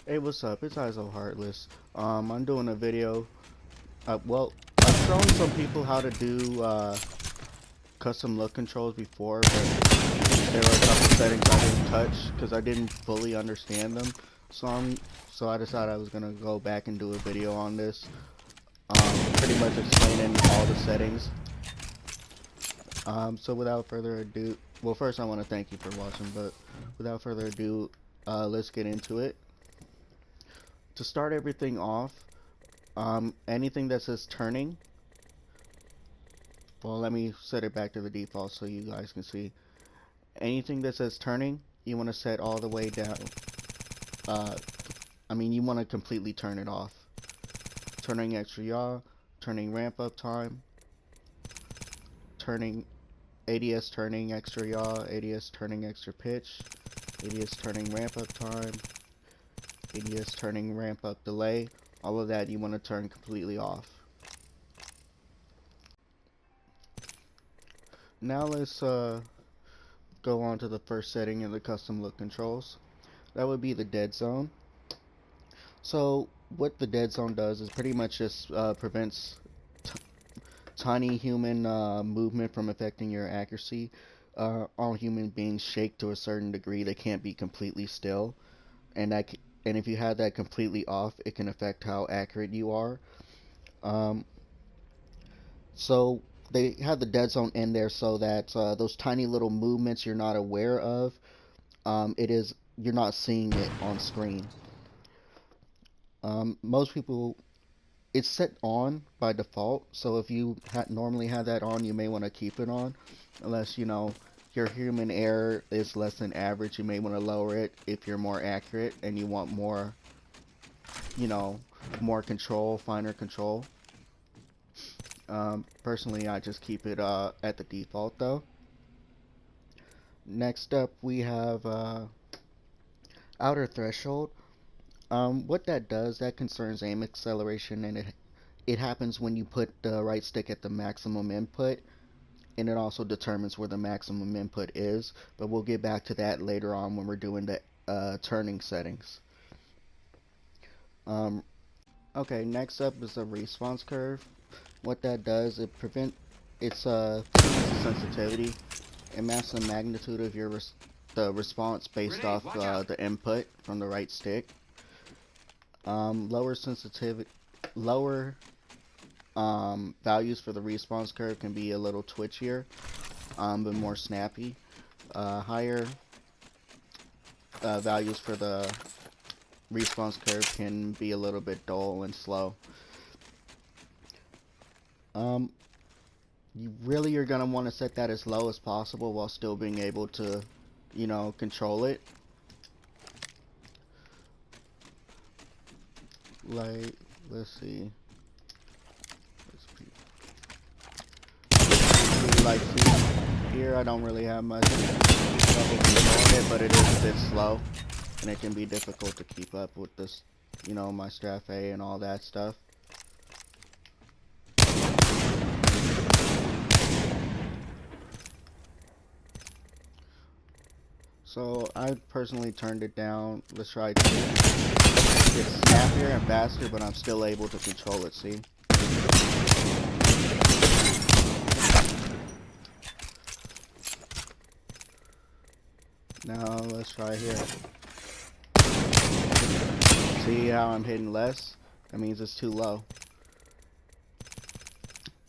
Hey, what's up? It's ISO Heartless. I'm doing a video. Well, I've shown some people how to do custom look controls before, but there were a couple settings I didn't touch because I didn't fully understand them. So I decided I was gonna go back and do a video on this, pretty much explaining all the settings. So without further ado, well, first I want to thank you for watching, but without further ado, let's get into it. To start everything off, anything that says turning, well, let me set it back to the default so you guys can see. Anything that says turning, you want to set all the way down. You want to completely turn it off. Turning extra yaw, turning ramp up time, turning ADS turning extra yaw, ADS turning extra pitch, ADS turning ramp up time, ADS turning ramp up delay. All of that you want to turn completely off. Now let's go on to the first setting in the custom look controls. That would be the dead zone. So what the dead zone does is pretty much just prevents tiny human movement from affecting your accuracy. All human beings shake to a certain degree. They can't be completely still, and if you have that completely off, it can affect how accurate you are. So they have the dead zone in there so that those tiny little movements you're not aware of, you're not seeing it on screen. Most people, it's set on by default, so if you normally have that on, you may want to keep it on, unless your human error is less than average. You may want to lower it if you're more accurate and you want more, more control, finer control. Personally, I just keep it at the default though. Next up, we have outer threshold. What that does, that concerns aim acceleration, and it happens when you put the right stick at the maximum input, and it also determines where the maximum input is, but we'll get back to that later on when we're doing the turning settings. Okay, next up is the response curve. What that does, it prevents sensitivity. It masks the magnitude of the response based off the input from the right stick. Lower sensitivity, lower values for the response curve can be a little twitchier, but more snappy. Higher values for the response curve can be a little bit dull and slow. You're gonna want to set that as low as possible while still being able to, control it. Like, let's see. Like, here I don't really have much trouble controlling it, but it is a bit slow, and it can be difficult to keep up with this, my straf A and all that stuff. So I personally turned it down. Let's try to get snappier and faster, but I'm still able to control it, see? Now let's try here. See how I'm hitting less? That means it's too low.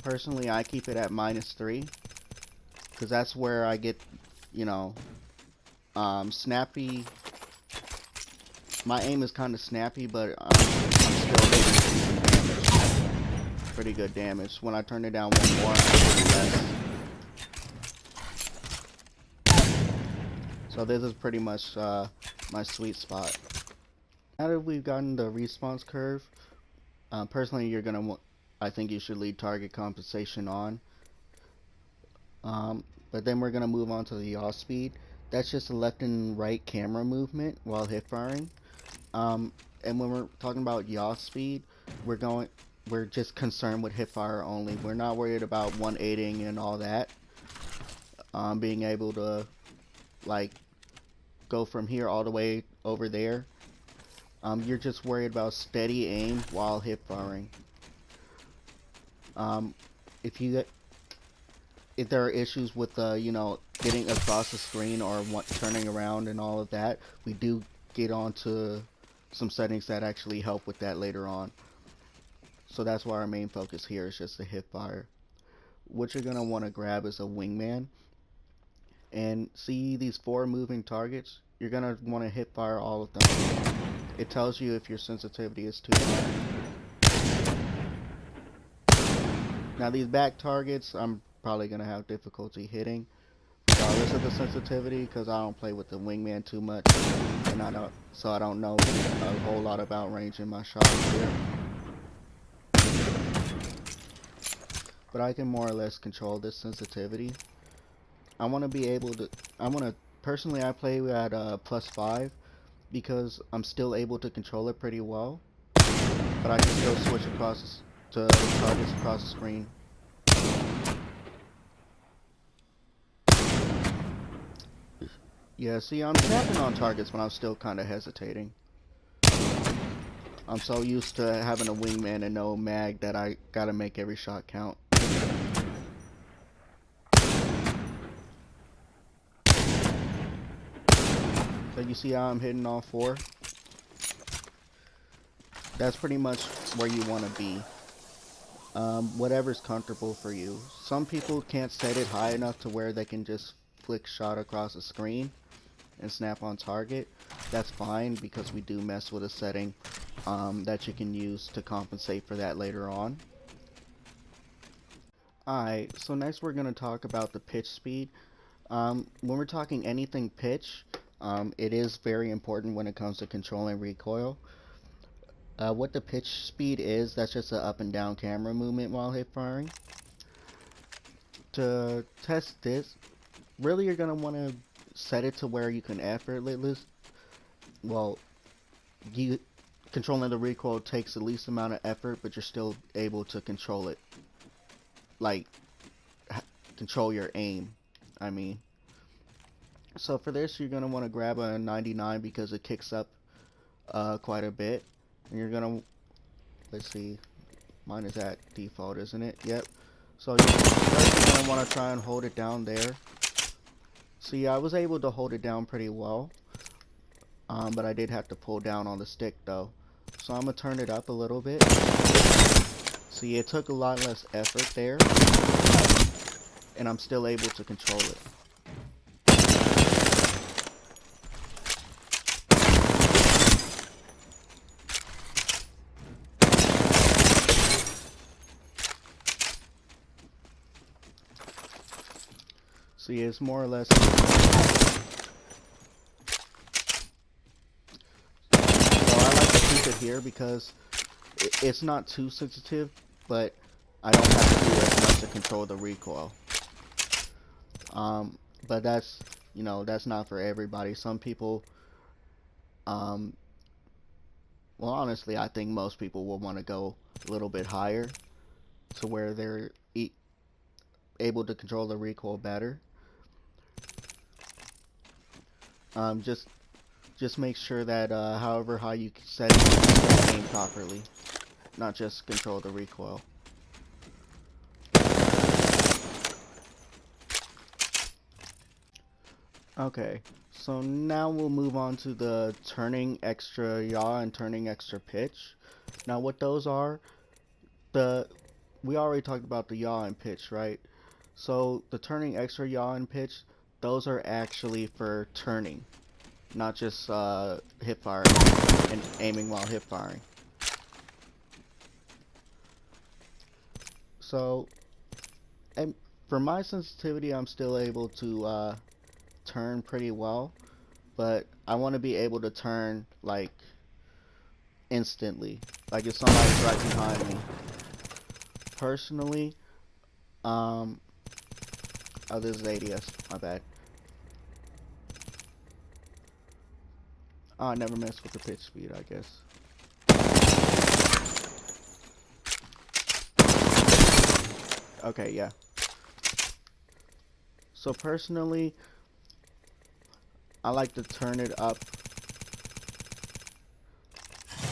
Personally, I keep it at -3, because that's where I get, snappy. My aim is kind of snappy, but I'm still hitting damage. Pretty good damage. When I turn it down one more, I'm hitting less. So this is pretty much my sweet spot. Now that we've gotten the response curve, personally, I think you should leave target compensation on. But then we're gonna move on to the yaw speed. That's just a left and right camera movement while hip firing. And when we're talking about yaw speed, we're just concerned with hip fire only. We're not worried about 180ing and all that. Being able to like go from here all the way over there. You're just worried about steady aim while hip firing. If you get if there are issues with you know, getting across the screen or turning around and all of that, we do get onto some settings that actually help with that later on. So that's why our main focus here is just the hip fire. What you're gonna want to grab is a wingman, and see these 4 moving targets. You're gonna want to hip fire all of them. It tells you if your sensitivity is too high. Now these back targets, I'm probably gonna have difficulty hitting, regardless of the sensitivity, because I don't play with the wingman too much, and I don't know a whole lot about ranging my shots here. But I can more or less control this sensitivity. I want to be able to. Personally, I play at +5 because I'm still able to control it pretty well, but I can still switch across to targets across the screen. Yeah, see, I'm tapping on targets when I'm still kind of hesitating. I'm so used to having a wingman and no mag that I gotta make every shot count. So you see how I'm hitting all 4? That's pretty much where you want to be. Whatever's comfortable for you. Some people can't set it high enough to where they can just flick shot across the screen and snap on target. That's fine, because we do mess with a setting that you can use to compensate for that later on. Alright, so next we're going to talk about the pitch speed. When we're talking anything pitch, it is very important when it comes to controlling recoil. What the pitch speed is, that's just an up and down camera movement while hip firing. To test this, really you're going to want to set it to where you can controlling the recoil takes the least amount of effort, but you're still able to control it. Like, control your aim, I mean. So for this, you're going to want to grab a 99 because it kicks up quite a bit. And you're going to, let's see, mine is at default, isn't it? Yep. So you're going to want to try and hold it down there. See, I was able to hold it down pretty well. But I did have to pull down on the stick though. So I'm going to turn it up a little bit. See, it took a lot less effort there, and I'm still able to control it. See, it's more or less. So I like to keep it here because it's not too sensitive, but I don't have to do as much to control the recoil. But that's, you know, that's not for everybody. Some people, well, honestly, I think most people will want to go a little bit higher to where they're able to control the recoil better. Just make sure that however high you set it, you can aim properly, not just control the recoil. Okay, so now we'll move on to the turning extra yaw and turning extra pitch. Now what those are, we already talked about the yaw and pitch, right? So the turning extra yaw and pitch, those are actually for turning, not just hip firing and aiming while hip firing. So, and for my sensitivity, I'm still able to turn pretty well, but I want to be able to turn like instantly, like if somebody's right behind me. Personally, oh, this is ADS, my bad. Oh, I never messed with the pitch speed, I guess. Okay, yeah. So personally, I like to turn it up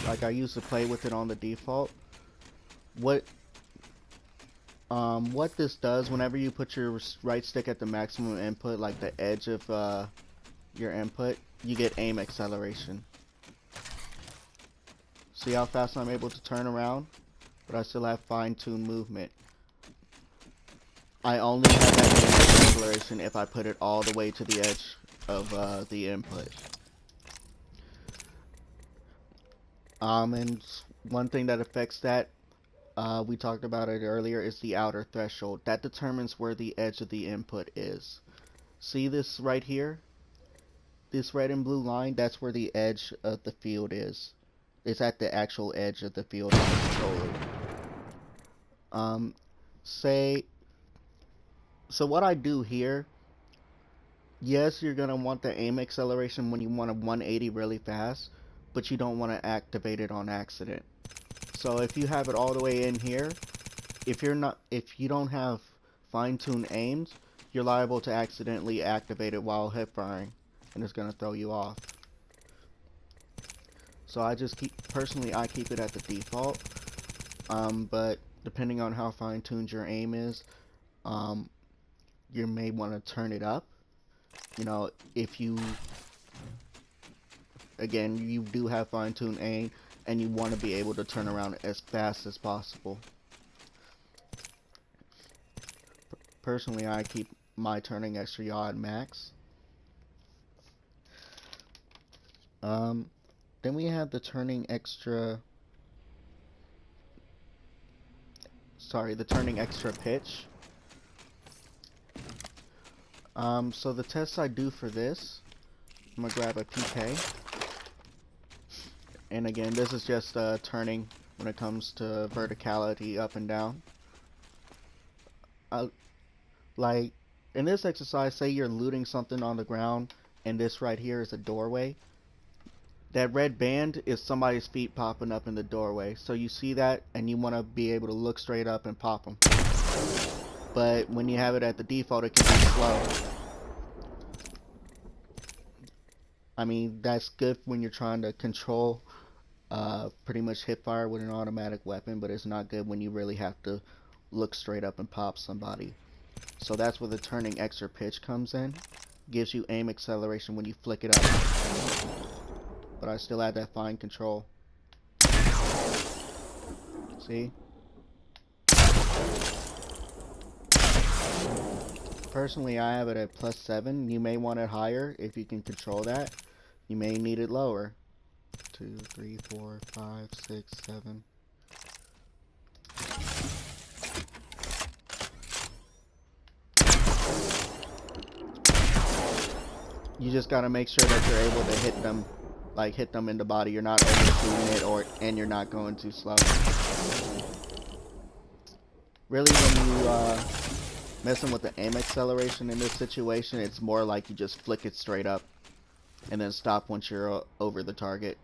like I used to play with it on the default. What this does, whenever you put your right stick at the maximum input, like the edge of your input, you get aim acceleration. See how fast I'm able to turn around? But I still have fine-tuned movement. I only have that aim acceleration if I put it all the way to the edge of the input. And one thing that affects that, we talked about it earlier, is the outer threshold. That determines where the edge of the input is. See this right here? This red and blue line, that's where the edge of the field is. It's at the actual edge of the field on the controller. So what I do here, yes, you're going to want the aim acceleration when you want a 180 really fast, but you don't want to activate it on accident. So if you have it all the way in here, if you don't have fine-tuned aims, you're liable to accidentally activate it while hip firing, and it's going to throw you off. So I keep it at the default, but depending on how fine-tuned your aim is, you may want to turn it up. You know, if you do have fine-tuned aim and you want to be able to turn around as fast as possible. Personally, I keep my turning extra yaw at max. Then we have the turning extra pitch. So the tests I do for this, I'm gonna grab a PK. And again, this is just turning when it comes to verticality up and down. Like in this exercise, say you're looting something on the ground and this right here is a doorway. That red band is somebody's feet popping up in the doorway. So you see that and you want to be able to look straight up and pop them. But when you have it at the default, it can be slow. I mean, that's good when you're trying to control pretty much hip fire with an automatic weapon, but it's not good when you really have to look straight up and pop somebody. So that's where the turning extra pitch comes in. Gives you aim acceleration when you flick it up. But I still have that fine control. See? Personally, I have it at +7. You may want it higher if you can control that. You may need it lower. 2, 3, 4, 5, 6, 7. You just gotta make sure that you're able to hit them in the body. You're not overshooting it, and you're not going too slow. Really, when you messing with the aim acceleration in this situation, it's more like you just flick it straight up and then stop once you're over the target.